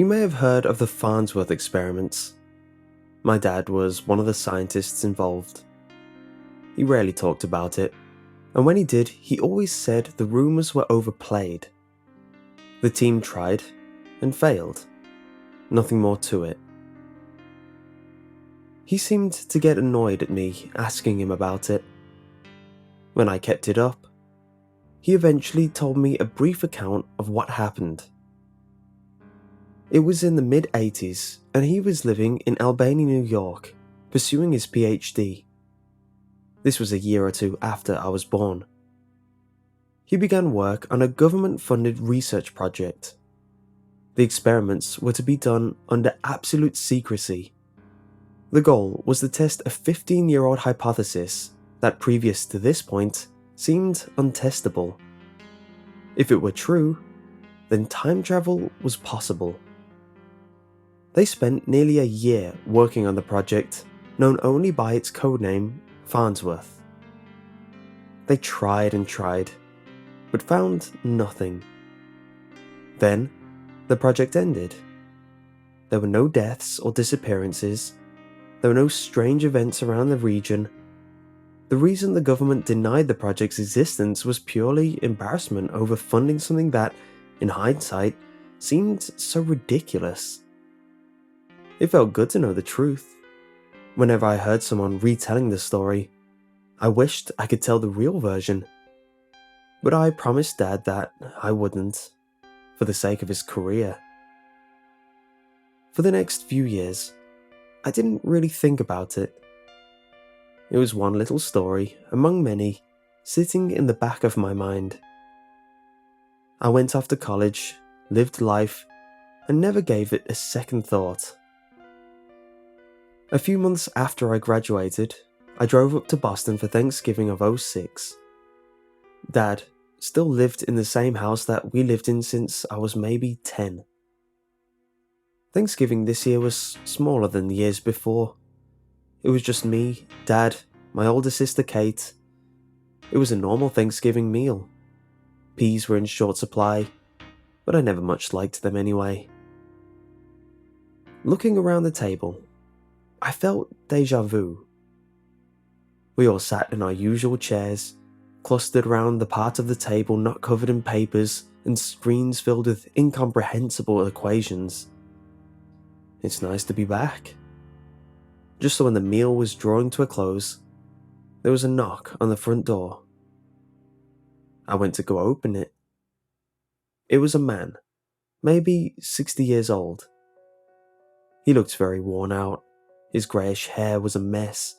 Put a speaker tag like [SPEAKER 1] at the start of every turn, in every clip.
[SPEAKER 1] You may have heard of the Farnsworth experiments. My dad was one of the scientists involved. He rarely talked about it, and when he did, he always said the rumours were overplayed. The team tried and failed. Nothing more to it. He seemed to get annoyed at me asking him about it. When I kept it up, he eventually told me a brief account of what happened. It was in the mid-80s, and he was living in Albany, New York, pursuing his PhD. This was a year or two after I was born. He began work on a government-funded research project. The experiments were to be done under absolute secrecy. The goal was to test a 15-year-old hypothesis that previous to this point seemed untestable. If it were true, then time travel was possible. They spent nearly a year working on the project, known only by its codename, Farnsworth. They tried and tried, but found nothing. Then, the project ended. There were no deaths or disappearances. There were no strange events around the region. The reason the government denied the project's existence was purely embarrassment over funding something that, in hindsight, seemed so ridiculous. It felt good to know the truth. Whenever I heard someone retelling the story, I wished I could tell the real version. But I promised Dad that I wouldn't, for the sake of his career. For the next few years, I didn't really think about it. It was one little story, among many, sitting in the back of my mind. I went off to college, lived life, and never gave it a second thought. A few months after I graduated, I drove up to Boston for Thanksgiving of '06. Dad still lived in the same house that we lived in since I was maybe 10. Thanksgiving this year was smaller than the years before. It was just me, Dad, my older sister Kate. It was a normal Thanksgiving meal. Peas were in short supply, but I never much liked them anyway. Looking around the table, I felt déjà vu. We all sat in our usual chairs, clustered around the part of the table not covered in papers and screens filled with incomprehensible equations. It's nice to be back. Just when the meal was drawing to a close, there was a knock on the front door. I went to go open it. It was a man, maybe 60 years old. He looked very worn out. His greyish hair was a mess.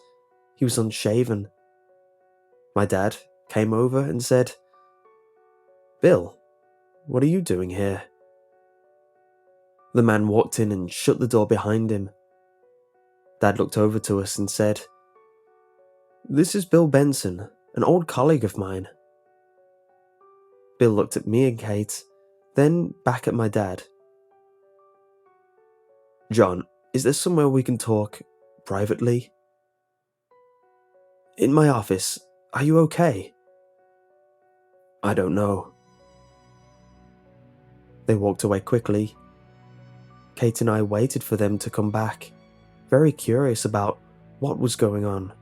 [SPEAKER 1] He was unshaven. My dad came over and said, "Bill, what are you doing here?" The man walked in and shut the door behind him. Dad looked over to us and said, "This is Bill Benson, an old colleague of mine." Bill looked at me and Kate, then back at my dad. "John, is there somewhere we can talk privately?" "In my office. Are you okay?" "I don't know." They walked away quickly. Kate and I waited for them to come back, very curious about what was going on.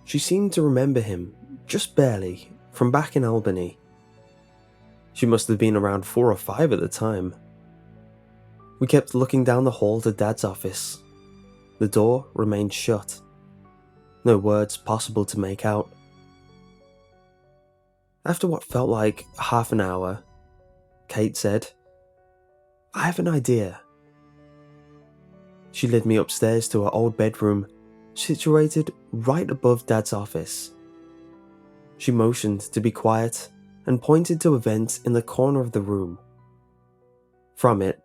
[SPEAKER 1] She seemed to remember him, just barely, from back in Albany. She must have been around 4 or 5 at the time. We kept looking down the hall to Dad's office. The door remained shut. No words possible to make out. After what felt like half an hour, Kate said, "I have an idea." She led me upstairs to her old bedroom, situated right above Dad's office. She motioned to be quiet and pointed to a vent in the corner of the room. From it,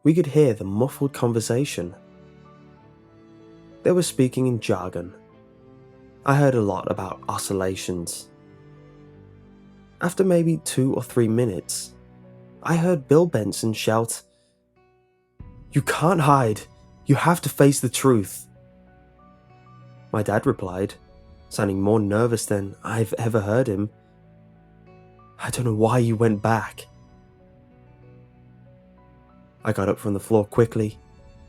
[SPEAKER 1] we could hear the muffled conversation. They were speaking in jargon. I heard a lot about oscillations. After maybe 2 or 3 minutes, I heard Bill Benson shout, "You can't hide. You have to face the truth." My dad replied, sounding more nervous than I've ever heard him, "I don't know why you went back." I got up from the floor quickly,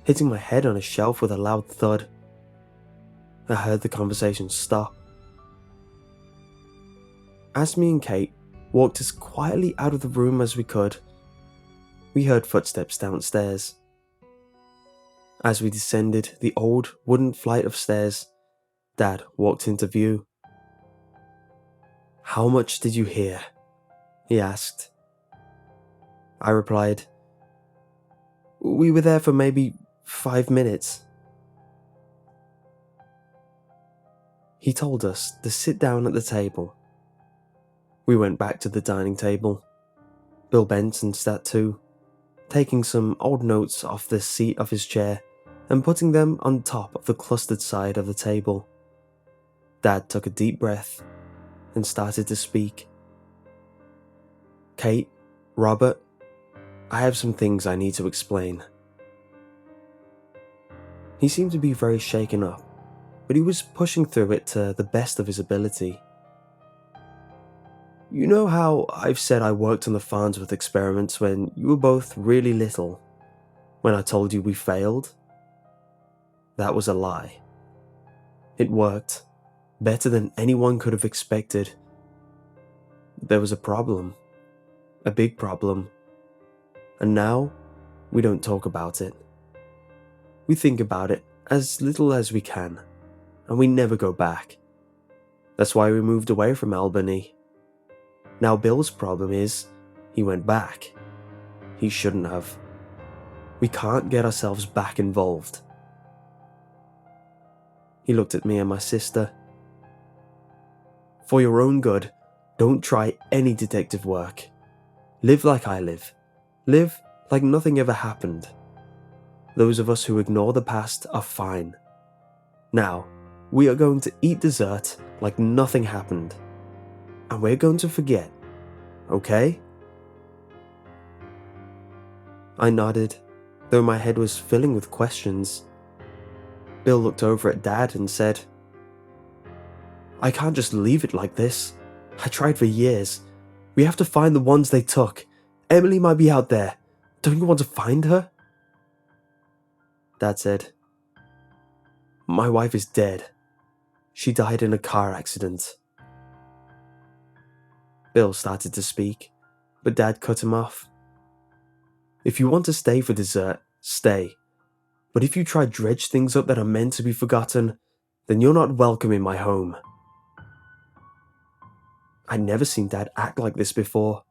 [SPEAKER 1] hitting my head on a shelf with a loud thud. I heard the conversation stop. As me and Kate walked as quietly out of the room as we could, we heard footsteps downstairs. As we descended the old wooden flight of stairs, Dad walked into view. "How much did you hear?" he asked. I replied, "We were there for maybe 5 minutes." He told us to sit down at the table. We went back to the dining table. Bill Benson sat too, taking some old notes off the seat of his chair and putting them on top of the clustered side of the table. Dad took a deep breath and started to speak. "Kate, Robert, I have some things I need to explain." He seemed to be very shaken up, but he was pushing through it to the best of his ability. "You know how I've said I worked on the Farnsworth experiments when you were both really little, when I told you we failed? That was a lie. It worked, better than anyone could have expected. There was a problem, a big problem, and now we don't talk about it. We think about it as little as we can, and we never go back. That's why we moved away from Albany. Now Bill's problem is, he went back. He shouldn't have. We can't get ourselves back involved." He looked at me and my sister. "For your own good, don't try any detective work. Live like I live. Live like nothing ever happened. Those of us who ignore the past are fine. Now, we are going to eat dessert like nothing happened. And we're going to forget, okay?" I nodded, though my head was filling with questions. Bill looked over at Dad and said, "I can't just leave it like this. I tried for years. We have to find the ones they took. Emily might be out there. Don't you want to find her?" Dad said, "My wife is dead. She died in a car accident." Bill started to speak, but Dad cut him off. "If you want to stay for dessert, stay. But if you try to dredge things up that are meant to be forgotten, then you're not welcome in my home." I'd never seen Dad act like this before.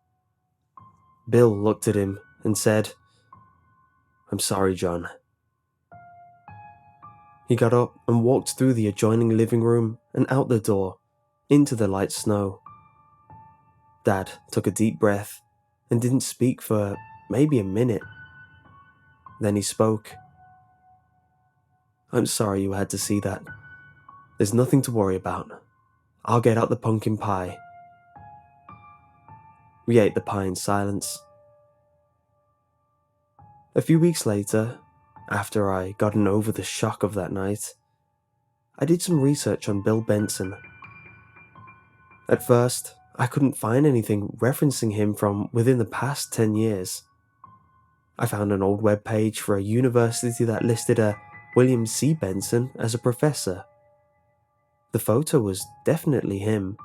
[SPEAKER 1] Bill looked at him and said, "I'm sorry, John." He got up and walked through the adjoining living room and out the door, into the light snow. Dad took a deep breath and didn't speak for maybe a minute. Then he spoke. "I'm sorry you had to see that. There's nothing to worry about. I'll get out the pumpkin pie." We ate the pie in silence. A few weeks later, after I gotten over the shock of that night, I did some research on Bill Benson. At first, I couldn't find anything referencing him from within the past 10 years. I found an old web page for a university that listed a William C. Benson as a professor. The photo was definitely him.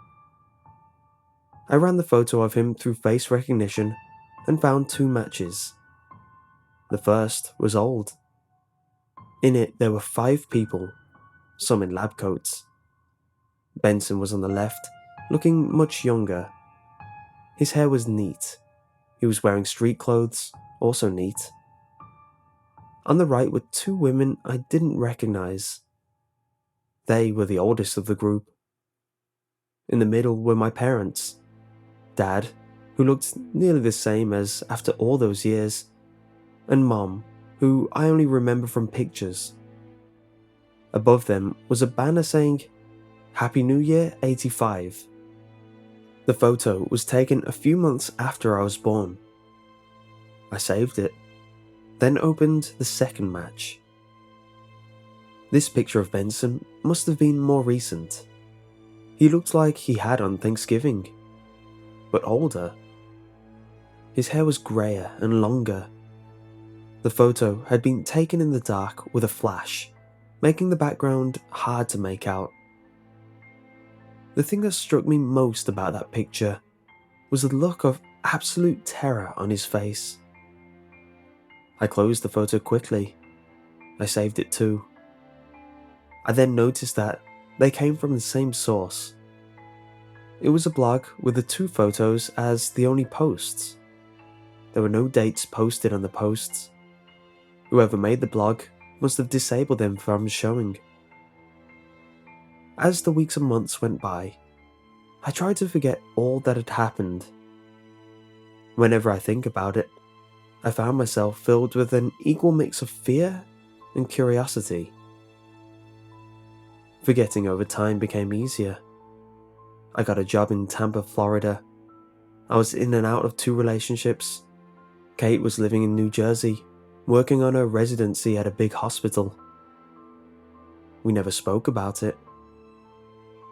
[SPEAKER 1] I ran the photo of him through face recognition and found 2 matches. The first was old. In it, there were 5 people, some in lab coats. Benson was on the left, looking much younger. His hair was neat. He was wearing street clothes, also neat. On the right were 2 women I didn't recognize. They were the oldest of the group. In the middle were my parents. Dad, who looked nearly the same as after all those years, and Mom, who I only remember from pictures. Above them was a banner saying, "Happy New Year 85. The photo was taken a few months after I was born. I saved it, then opened the second match. This picture of Benson must have been more recent. He looked like he had on Thanksgiving, but older. His hair was grayer and longer. The photo had been taken in the dark with a flash, making the background hard to make out. The thing that struck me most about that picture was the look of absolute terror on his face. I closed the photo quickly. I saved it too. I then noticed that they came from the same source. It was a blog with the two photos as the only posts. There were no dates posted on the posts. Whoever made the blog must have disabled them from showing. As the weeks and months went by, I tried to forget all that had happened. Whenever I think about it, I found myself filled with an equal mix of fear and curiosity. Forgetting over time became easier. I got a job in Tampa, Florida. I was in and out of 2 relationships. Kate was living in New Jersey, working on her residency at a big hospital. We never spoke about it.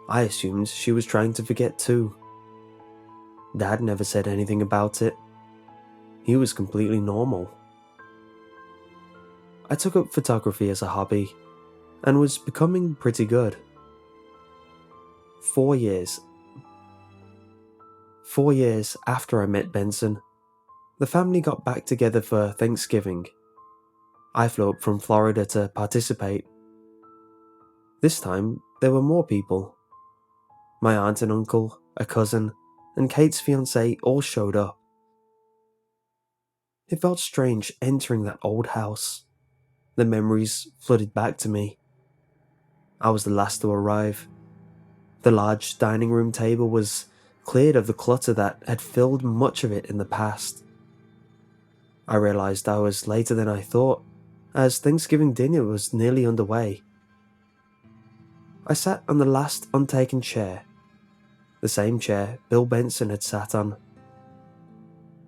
[SPEAKER 1] I assumed she was trying to forget too. Dad never said anything about it. He was completely normal. I took up photography as a hobby and was becoming pretty good. 4 years after I met Benson, the family got back together for Thanksgiving. I flew up from Florida to participate. This time, there were more people. My aunt and uncle, a cousin, and Kate's fiancé all showed up. It felt strange entering that old house. The memories flooded back to me. I was the last to arrive. The large dining room table was cleared of the clutter that had filled much of it in the past. I realized I was later than I thought, as Thanksgiving dinner was nearly underway. I sat on the last untaken chair, the same chair Bill Benson had sat on.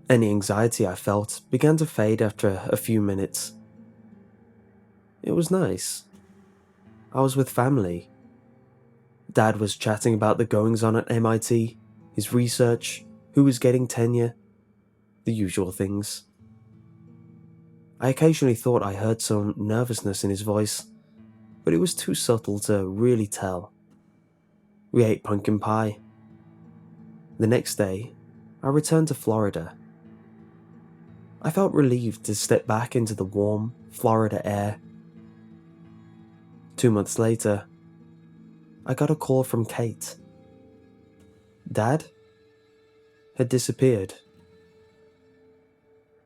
[SPEAKER 1] Any anxiety I felt began to fade after a few minutes. It was nice. I was with family. Dad was chatting about the goings-on at MIT, his research, who was getting tenure, the usual things. I occasionally thought I heard some nervousness in his voice, but it was too subtle to really tell. We ate pumpkin pie. The next day, I returned to Florida. I felt relieved to step back into the warm, Florida air. 2 months later, I got a call from Kate. Dad had disappeared.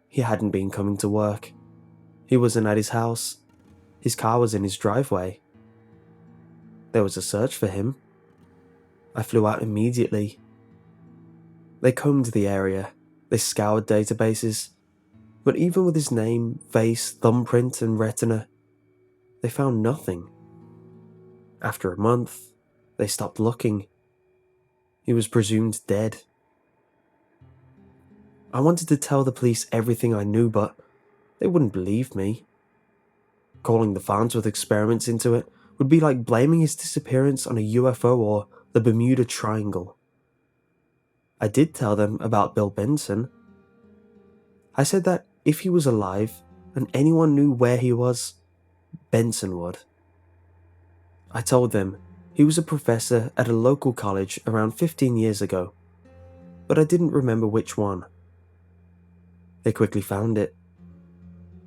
[SPEAKER 1] He hadn't been coming to work. He wasn't at his house. His car was in his driveway. There was a search for him. I flew out immediately. They combed the area. They scoured databases. But even with his name, face, thumbprint, and retina, they found nothing. After a month, they stopped looking. He was presumed dead. I wanted to tell the police everything I knew, but they wouldn't believe me. Calling the Farnsworth experiments into it would be like blaming his disappearance on a UFO or the Bermuda Triangle. I did tell them about Bill Benson. I said that if he was alive and anyone knew where he was, Benson would. I told them he was a professor at a local college around 15 years ago, but I didn't remember which one. They quickly found it.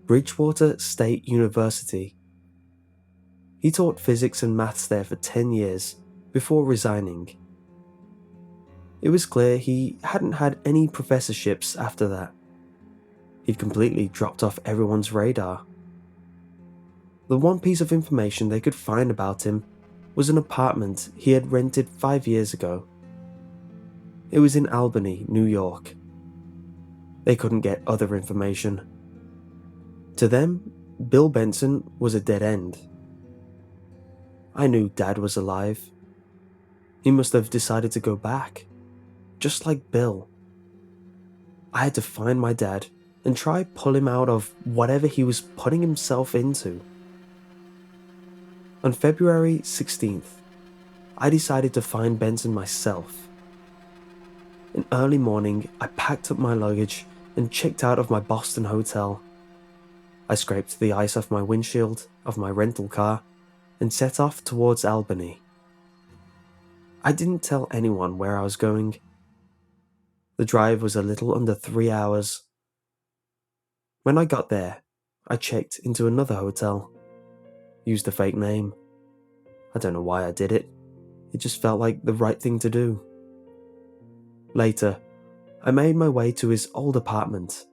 [SPEAKER 1] Bridgewater State University. He taught physics and maths there for 10 years before resigning. It was clear he hadn't had any professorships after that. He'd completely dropped off everyone's radar. The one piece of information they could find about him was an apartment he had rented 5 years ago. It was in Albany, New York. They couldn't get other information. To them, Bill Benson was a dead end. I knew Dad was alive. He must have decided to go back, just like Bill. I had to find my dad and try pull him out of whatever he was putting himself into. On February 16th, I decided to find Benson myself. In early morning, I packed up my luggage and checked out of my Boston hotel. I scraped the ice off my windshield of my rental car and set off towards Albany. I didn't tell anyone where I was going. The drive was a little under 3 hours. When I got there, I checked into another hotel. Used a fake name. I don't know why I did it. It just felt like the right thing to do. Later, I made my way to his old apartment,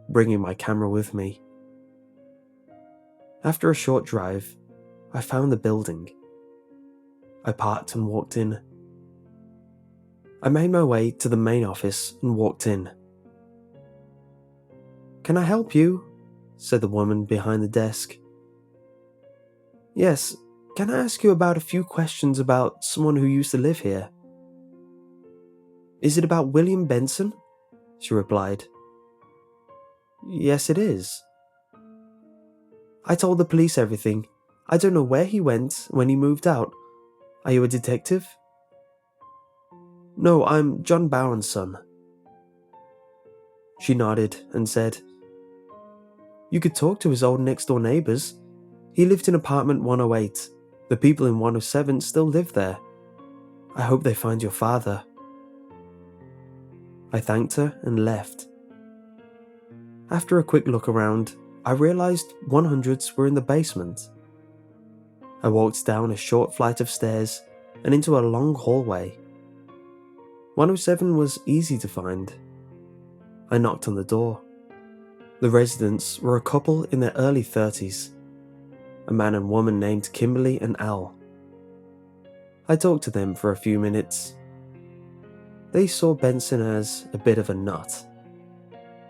[SPEAKER 1] bringing my camera with me. After a short drive, I found the building. I parked and walked in. I made my way to the main office and walked in. "Can I help you?" said the woman behind the desk. "Yes, can I ask you about a few questions about someone who used to live here?" "Is it about William Benson?" she replied. "Yes, it is." "I told the police everything. I don't know where he went when he moved out. Are you a detective?" "No, I'm John Bowen's son." She nodded and said, "You could talk to his old next-door neighbours. He lived in apartment 108. The people in 107 still live there. I hope they find your father." I thanked her and left. After a quick look around, I realised 100s were in the basement. I walked down a short flight of stairs and into a long hallway. 107 was easy to find. I knocked on the door. The residents were a couple in their early 30s, a man and woman named Kimberly and Al. I talked to them for a few minutes. They saw Benson as a bit of a nut.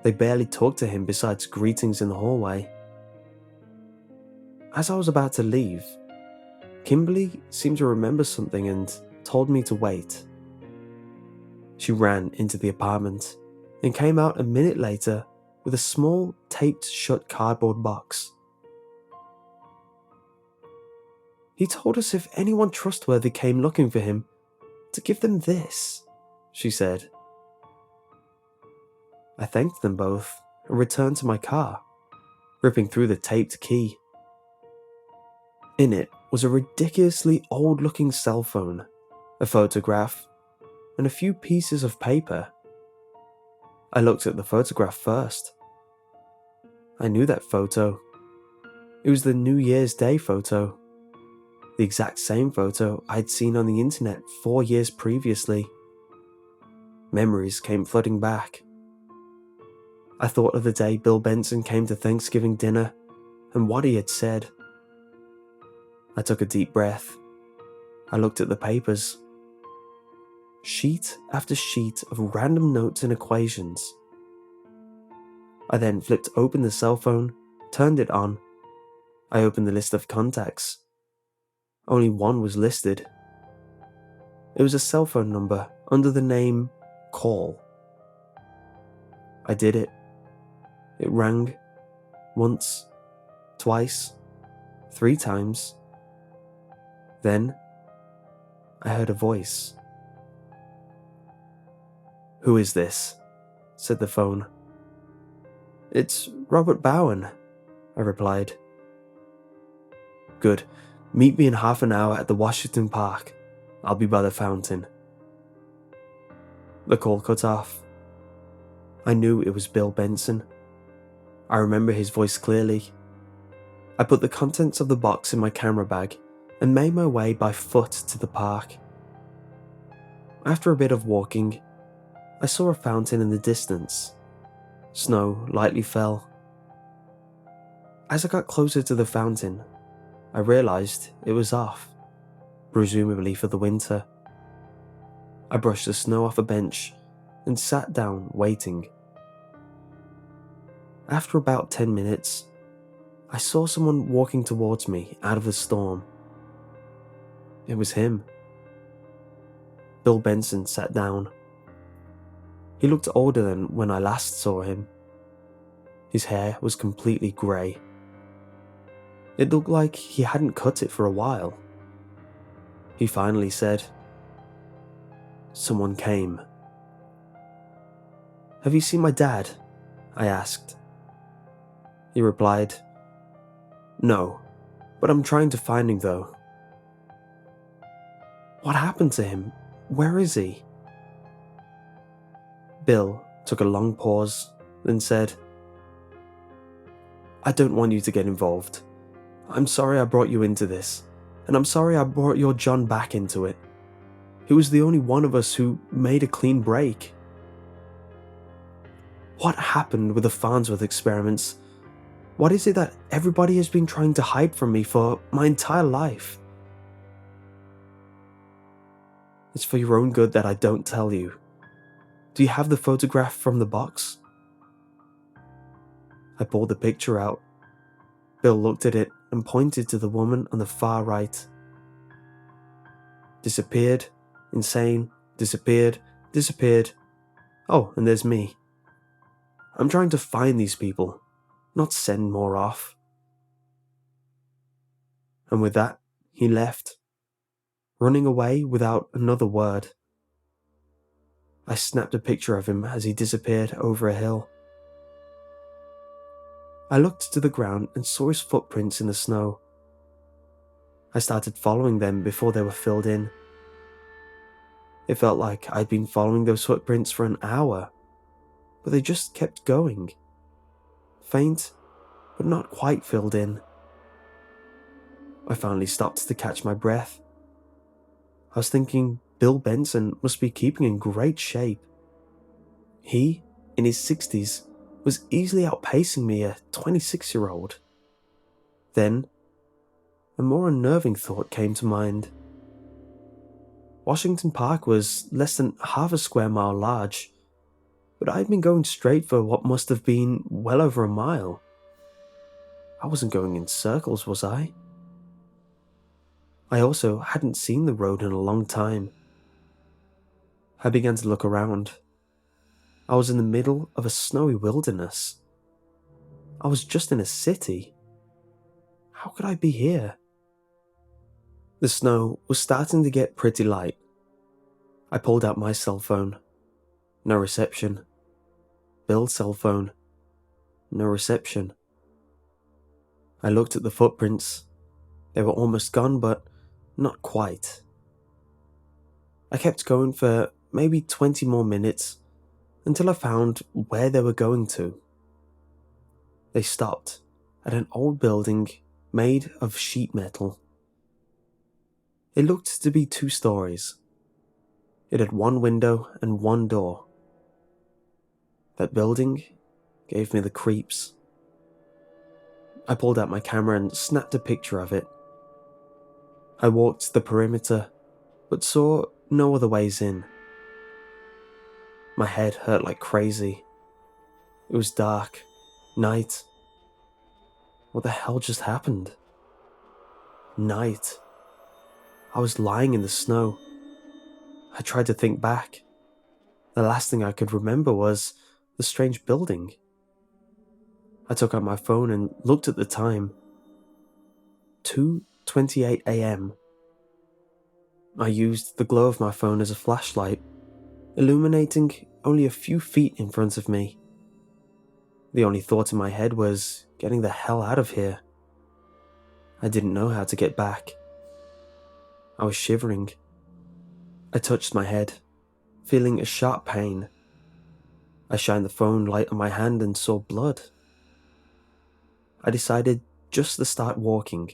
[SPEAKER 1] They barely talked to him besides greetings in the hallway. As I was about to leave, Kimberly seemed to remember something and told me to wait. She ran into the apartment and came out a minute later with a small, taped-shut cardboard box. "He told us if anyone trustworthy came looking for him, to give them this," she said. I thanked them both and returned to my car, ripping through the taped key. In it was a ridiculously old-looking cell phone, a photograph, and a few pieces of paper. I looked at the photograph first. I knew that photo. It was the New Year's Day photo. The exact same photo I'd seen on the internet 4 years previously. Memories came flooding back. I thought of the day Bill Benson came to Thanksgiving dinner and what he had said. I took a deep breath. I looked at the papers. Sheet after sheet of random notes and equations. I then flipped open the cell phone, turned it on. I opened the list of contacts. Only one was listed. It was a cell phone number under the name Call. I did it. It rang. Once, twice, 3 times. Then, I heard a voice. "Who is this?" said the phone. "It's Robert Bowen," I replied. "Good. Meet me in half an hour at the Washington Park. I'll be by the fountain." The call cut off. I knew it was Bill Benson. I remember his voice clearly. I put the contents of the box in my camera bag and made my way by foot to the park. After a bit of walking, I saw a fountain in the distance. Snow lightly fell. As I got closer to the fountain, I realised it was off, presumably for the winter. I brushed the snow off a bench and sat down waiting. After about 10 minutes, I saw someone walking towards me out of the storm. It was him. Bill Benson sat down. He looked older than when I last saw him. His hair was completely grey. It looked like he hadn't cut it for a while. He finally said, "Someone came." "Have you seen my dad?" I asked. He replied, No, but I'm trying to find him though. What happened to him? Where is he? Bill took a long pause, then said, I don't want you to get involved. I'm sorry I brought you into this, and I'm sorry I brought your John back into it. He was the only one of us who made a clean break. What happened with the Farnsworth experiments? What is it that everybody has been trying to hide from me for my entire life? It's for your own good that I don't tell you. Do you have the photograph from the box? I pulled the picture out. Bill looked at it and pointed to the woman on the far right. Disappeared, insane, disappeared, disappeared. Oh, and there's me. I'm trying to find these people, not send more off. And with that, he left, running away without another word. I snapped a picture of him as he disappeared over a hill. I looked to the ground and saw his footprints in the snow. I started following them before they were filled in. It felt like I'd been following those footprints for an hour, but they just kept going. Faint, but not quite filled in. I finally stopped to catch my breath. I was thinking Bill Benson must be keeping in great shape. He, in his 60s, was easily outpacing me, a 26-year-old. Then, a more unnerving thought came to mind. Washington Park was less than half a square mile large, but I'd been going straight for what must have been well over a mile. I wasn't going in circles, was I? I also hadn't seen the road in a long time. I began to look around. I was in the middle of a snowy wilderness. I was just in a city. How could I be here? The snow was starting to get pretty light. I pulled out my cell phone. No reception. Bill's cell phone. No reception. I looked at the footprints. They were almost gone, but not quite. I kept going for maybe 20 more minutes until I found where they were going to. They stopped at an old building made of sheet metal. It looked to be 2 stories. It had 1 window and 1 door. That building gave me the creeps. I pulled out my camera and snapped a picture of it. I walked the perimeter, but saw no other ways in. My head hurt like crazy. It was dark, night. What the hell just happened? Night. I was lying in the snow. I tried to think back. The last thing I could remember was the strange building. I took out my phone and looked at the time. 2:28 a.m. I used the glow of my phone as a flashlight, illuminating only a few feet in front of me. The only thought in my head was getting the hell out of here. I didn't know how to get back. I was shivering. I touched my head, feeling a sharp pain. I shined the phone light on my hand and saw blood. I decided just to start walking.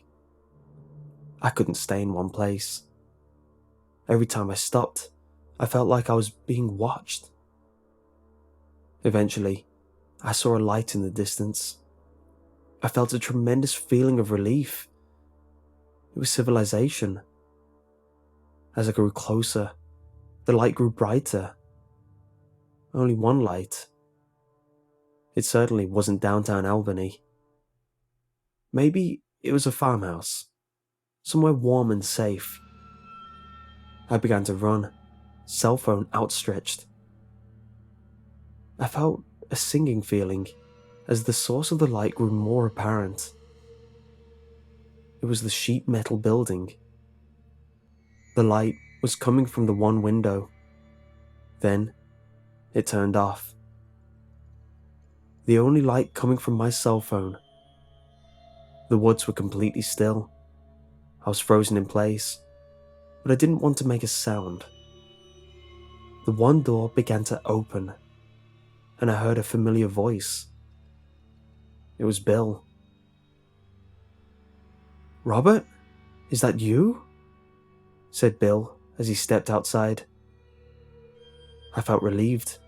[SPEAKER 1] I couldn't stay in one place. Every time I stopped, I felt like I was being watched. Eventually, I saw a light in the distance. I felt a tremendous feeling of relief. It was civilization. As I grew closer, the light grew brighter. Only one light. It certainly wasn't downtown Albany. Maybe it was a farmhouse, somewhere warm and safe. I began to run, cell phone outstretched. I felt a singing feeling as the source of the light grew more apparent. It was the sheet metal building. The light was coming from the one window. Then, it turned off. The only light coming from my cell phone. The woods were completely still. I was frozen in place, but I didn't want to make a sound. The one door began to open, and I heard a familiar voice. It was Bill. "Robert, is that you?" said Bill as he stepped outside. I felt relieved.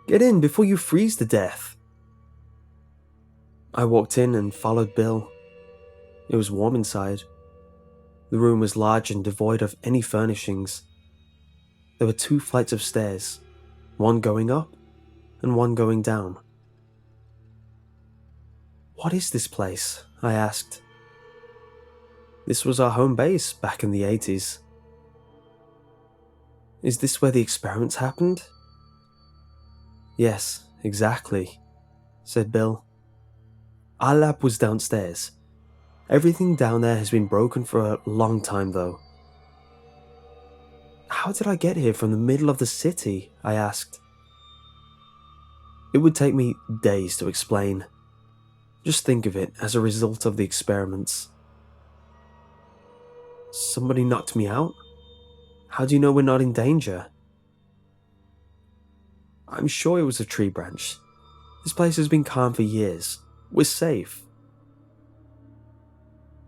[SPEAKER 1] "Get in before you freeze to death." I walked in and followed Bill. It was warm inside. The room was large and devoid of any furnishings. There were 2 flights of stairs, one going up and one going down. "What is this place?" I asked. "This was our home base back in the 80s. "Is this where the experiments happened?" "Yes, exactly," said Bill. "Our lab was downstairs. Everything down there has been broken for a long time though." "How did I get here from the middle of the city?" I asked. "It would take me days to explain. Just think of it as a result of the experiments." "Somebody knocked me out? How do you know we're not in danger?" "I'm sure it was a tree branch. This place has been calm for years. We're safe."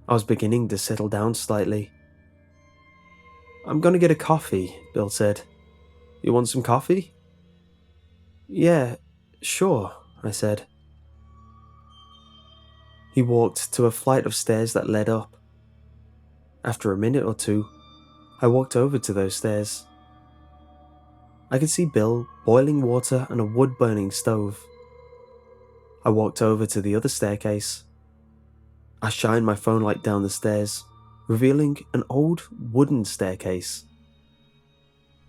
[SPEAKER 1] I was beginning to settle down slightly. "I'm gonna get a coffee," Bill said. "You want some coffee?" "Yeah, sure," I said. He walked to a flight of stairs that led up. After a minute or two, I walked over to those stairs. I could see Bill boiling water on a wood-burning stove. I walked over to the other staircase. I shined my phone light down the stairs, revealing an old wooden staircase.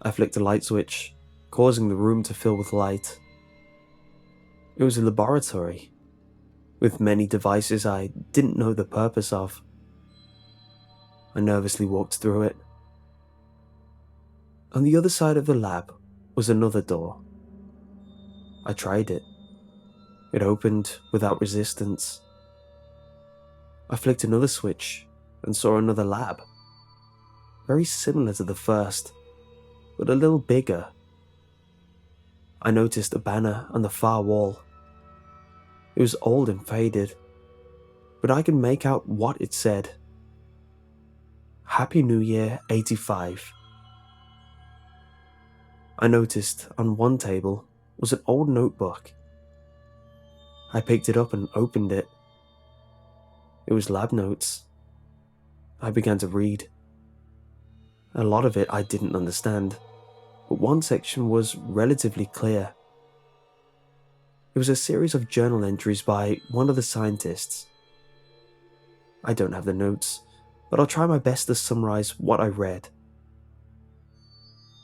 [SPEAKER 1] I flicked a light switch, causing the room to fill with light. It was a laboratory, with many devices I didn't know the purpose of. I nervously walked through it. On the other side of the lab was another door. I tried it. It opened without resistance. I flicked another switch and saw another lab, very similar to the first, but a little bigger. I noticed a banner on the far wall. It was old and faded, but I could make out what it said. "Happy New Year 85. I noticed on one table was an old notebook. I picked it up and opened it. It was lab notes. I began to read. A lot of it I didn't understand, but one section was relatively clear. It was a series of journal entries by one of the scientists. I don't have the notes, but I'll try my best to summarize what I read.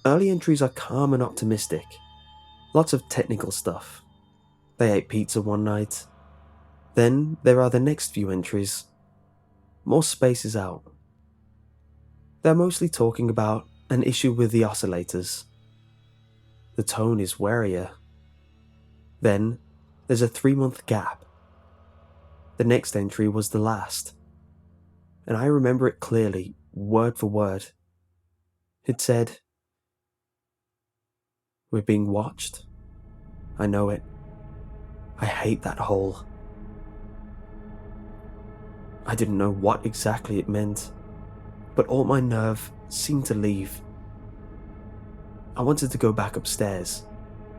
[SPEAKER 1] Early entries are calm and optimistic. Lots of technical stuff. They ate pizza one night. Then there are the next few entries. More spaces out. They're mostly talking about an issue with the oscillators. The tone is warier. Then there's a 3-month gap. The next entry was the last, and I remember it clearly, word for word. It said, "We're being watched. I know it. I hate that hole." I didn't know what exactly it meant, but all my nerve seemed to leave. I wanted to go back upstairs,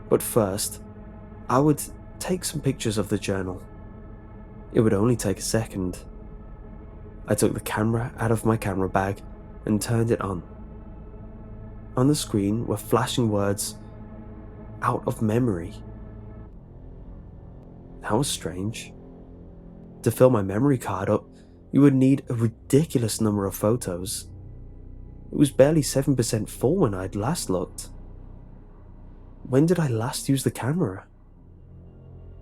[SPEAKER 1] but first, I would take some pictures of the journal. It would only take a second. I took the camera out of my camera bag and turned it on. On the screen were flashing words, "out of memory." That was strange. To fill my memory card up, you would need a ridiculous number of photos. It was barely 7% full when I'd last looked. When did I last use the camera?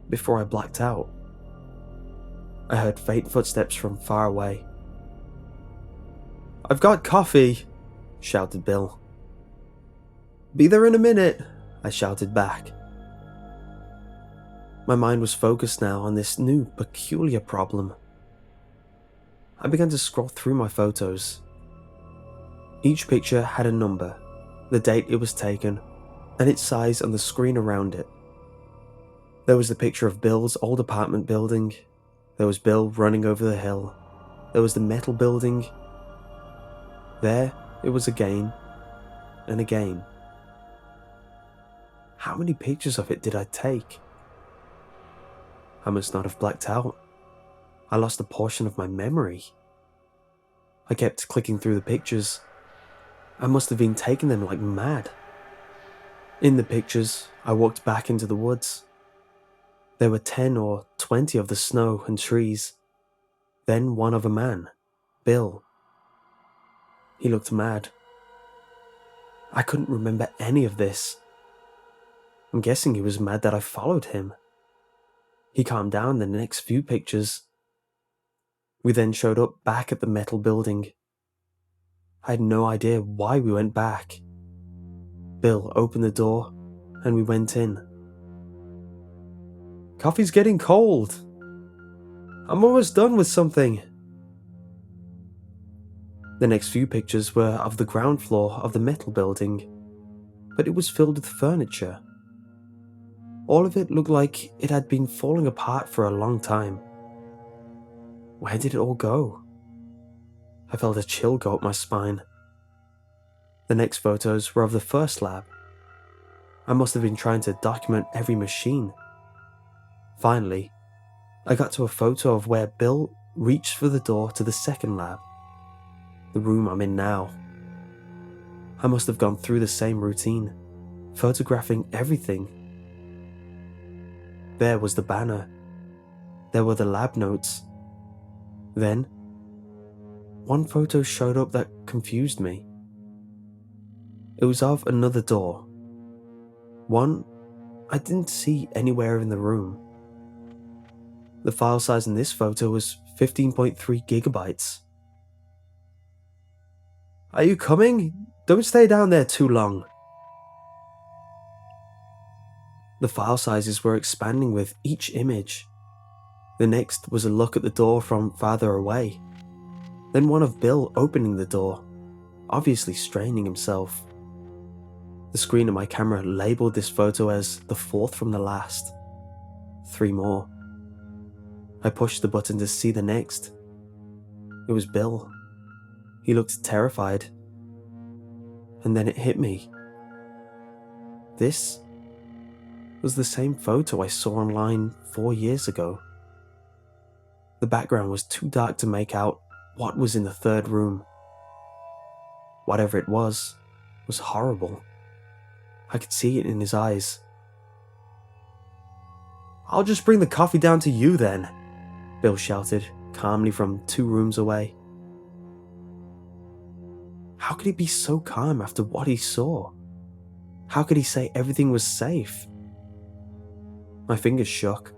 [SPEAKER 1] Before I blacked out. I heard faint footsteps from far away. "I've got coffee," shouted Bill. "Be there in a minute," I shouted back. My mind was focused now on this new, peculiar problem. I began to scroll through my photos. Each picture had a number, the date it was taken, and its size on the screen around it. There was the picture of Bill's old apartment building. There was Bill running over the hill. There was the metal building. There it was again, and again. How many pictures of it did I take? I must not have blacked out. I lost a portion of my memory. I kept clicking through the pictures. I must have been taking them like mad. In the pictures, I walked back into the woods. There were 10 or 20 of the snow and trees. Then one of a man, Bill. He looked mad. I couldn't remember any of this. I'm guessing he was mad that I followed him. He calmed down in the next few pictures. We then showed up back at the metal building. I had no idea why we went back. Bill opened the door and we went in. Coffee's getting cold. I'm almost done with something. The next few pictures were of the ground floor of the metal building, but it was filled with furniture. All of it looked like it had been falling apart for a long time. Where did it all go? I felt a chill go up my spine. The next photos were of the first lab. I must have been trying to document every machine. Finally, I got to a photo of where Bill reached for the door to the second lab, the room I'm in now. I must have gone through the same routine, photographing everything. There was the banner. There were the lab notes. Then, one photo showed up that confused me. It was of another door. One I didn't see anywhere in the room. The file size in this photo was 15.3 gigabytes. Are you coming? Don't stay down there too long. The file sizes were expanding with each image. The next was a look at the door from farther away. Then one of Bill opening the door, obviously straining himself. The screen of my camera labelled this photo as the fourth from the last. 3 more. I pushed the button to see the next. It was Bill. He looked terrified. And then it hit me. This was the same photo I saw online 4 years ago. The background was too dark to make out what was in the third room. Whatever it was horrible. I could see it in his eyes. I'll just bring the coffee down to you then, Bill shouted calmly from 2 rooms away. How could he be so calm after what he saw? How could he say everything was safe? My fingers shook,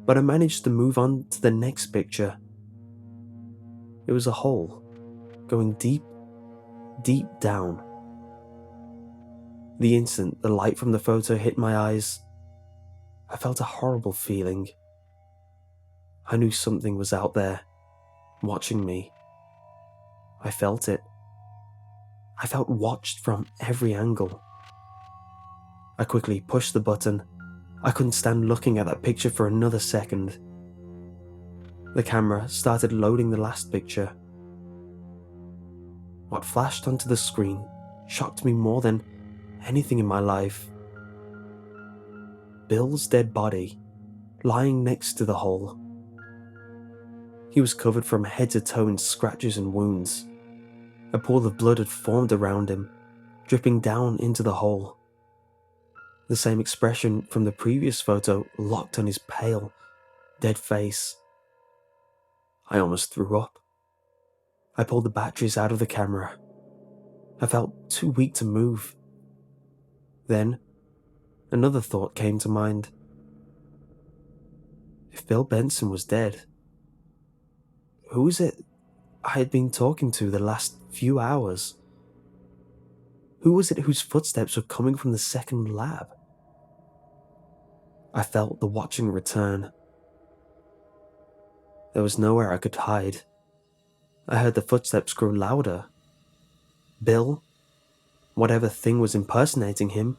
[SPEAKER 1] but I managed to move on to the next picture. It was a hole, going deep, deep down. The instant the light from the photo hit my eyes, I felt a horrible feeling. I knew something was out there, watching me. I felt it. I felt watched from every angle. I quickly pushed the button. I couldn't stand looking at that picture for another second. The camera started loading the last picture. What flashed onto the screen shocked me more than anything in my life. Bill's dead body, lying next to the hole. He was covered from head to toe in scratches and wounds. A pool of blood had formed around him, dripping down into the hole. The same expression from the previous photo locked on his pale, dead face. I almost threw up. I pulled the batteries out of the camera. I felt too weak to move. Then, another thought came to mind. If Bill Benson was dead, who was it I had been talking to the last few hours? Who was it whose footsteps were coming from the second lab? I felt the watching return. There was nowhere I could hide. I heard the footsteps grow louder. Bill, whatever thing was impersonating him,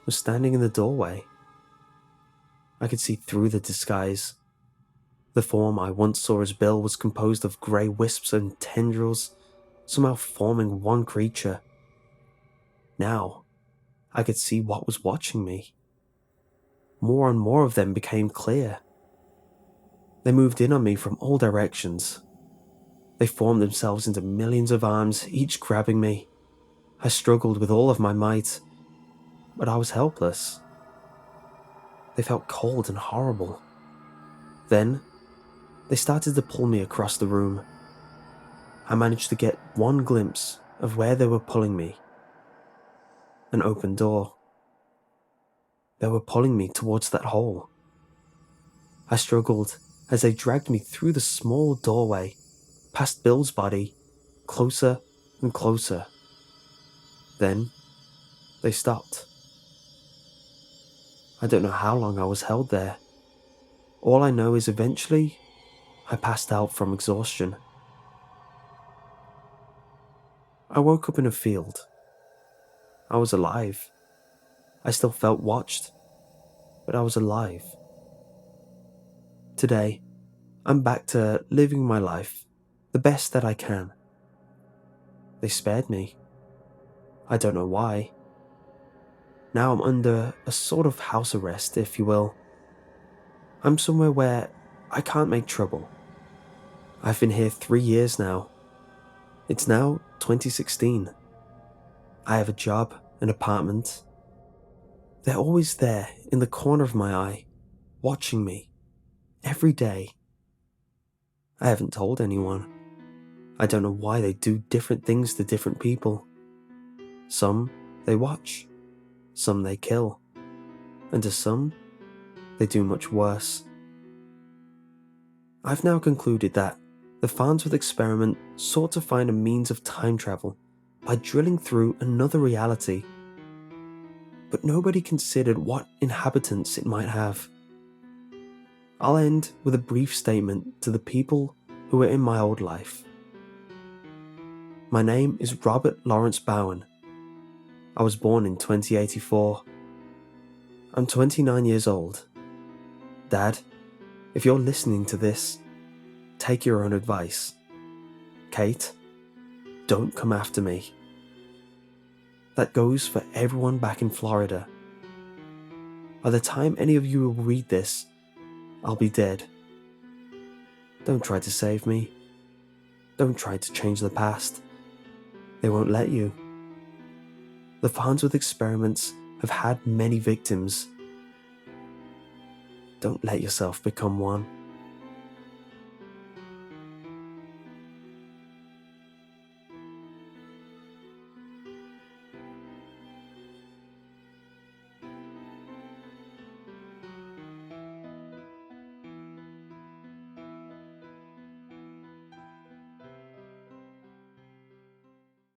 [SPEAKER 1] was standing in the doorway. I could see through the disguise. The form I once saw as Bill was composed of grey wisps and tendrils, somehow forming one creature. Now, I could see what was watching me. More and more of them became clear. They moved in on me from all directions. They formed themselves into millions of arms, each grabbing me. I struggled with all of my might, but I was helpless. They felt cold and horrible. Then, they started to pull me across the room. I managed to get one glimpse of where they were pulling me. An open door. They were pulling me towards that hole. I struggled as they dragged me through the small doorway, past Bill's body, closer and closer. Then, they stopped. I don't know how long I was held there. All I know is eventually, I passed out from exhaustion. I woke up in a field. I was alive. I still felt watched, but I was alive. Today, I'm back to living my life the best that I can. They spared me. I don't know why. Now I'm under a sort of house arrest, if you will. I'm somewhere where I can't make trouble. I've been here 3 years now. It's now 2016. I have a job, an apartment. They're always there in the corner of my eye, watching me, every day. I haven't told anyone. I don't know why they do different things to different people. Some they watch, some they kill, and to some, they do much worse. I've now concluded that the Farnsworth experiment sought to find a means of time travel by drilling through another reality, but nobody considered what inhabitants it might have. I'll end with a brief statement to the people who were in my old life. My name is Robert Lawrence Bowen. I was born in 2084. I'm 29 years old. Dad, if you're listening to this, take your own advice. Kate, don't come after me. That goes for everyone back in Florida. By the time any of you will read this, I'll be dead. Don't try to save me. Don't try to change the past. They won't let you. The Farnsworth experiments have had many victims. Don't let yourself become one.